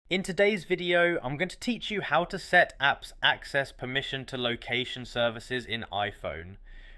In today's video, I'm going to teach you how to set apps access permission to location services in iPhone.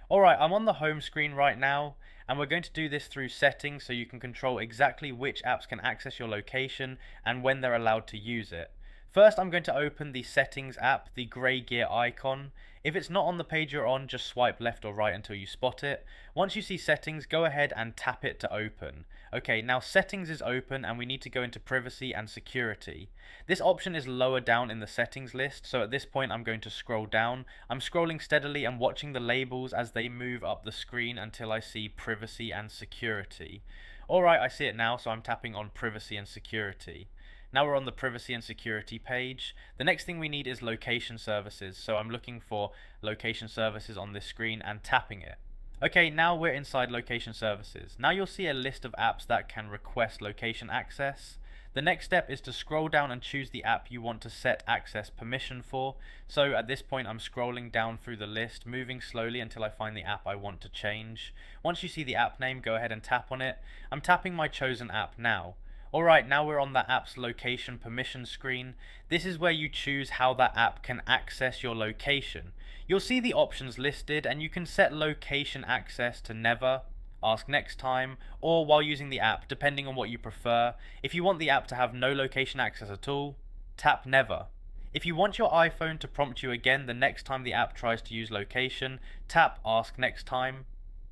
Alright, I'm on the home screen right now, and we're going to do this through settings so you can control exactly which apps can access your location and when they're allowed to use it. First, I'm going to open the settings app, the grey gear icon. If it's not on the page you're on, just swipe left or right until you spot it. Once you see settings, go ahead and tap it to open. Okay, now settings is open and we need to go into privacy and security. This option is lower down in the settings list, so at this point I'm going to scroll down. I'm scrolling steadily and watching the labels as they move up the screen until I see privacy and security. Alright, I see it now, so I'm tapping on privacy and security. Now we're on the privacy and security page. The next thing we need is location services, so I'm looking for location services on this screen and tapping it. Okay, now we're inside location services. Now you'll see a list of apps that can request location access. The next step is to scroll down and choose the app you want to set access permission for. So at this point I'm scrolling down through the list, moving slowly until I find the app I want to change. Once you see the app name, go ahead and tap on it. I'm tapping my chosen app now. Alright, now we're on the app's location permission screen. This is where you choose how that app can access your location. You'll see the options listed and you can set location access to never, ask next time, or while using the app, depending on what you prefer. If you want the app to have no location access at all, tap never. If you want your iPhone to prompt you again the next time the app tries to use location, tap ask next time.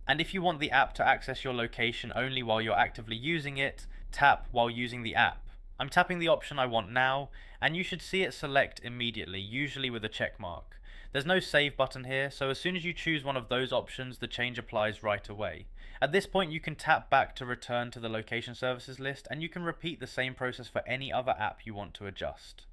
And if you want the app to access your location only while you're actively using it, tap while using the app. I'm tapping the option I want now, and you should see it select immediately, usually with a check mark. There's no save button here, so as soon as you choose one of those options, the change applies right away. At this point you can tap back to return to the location services list, and you can repeat the same process for any other app you want to adjust.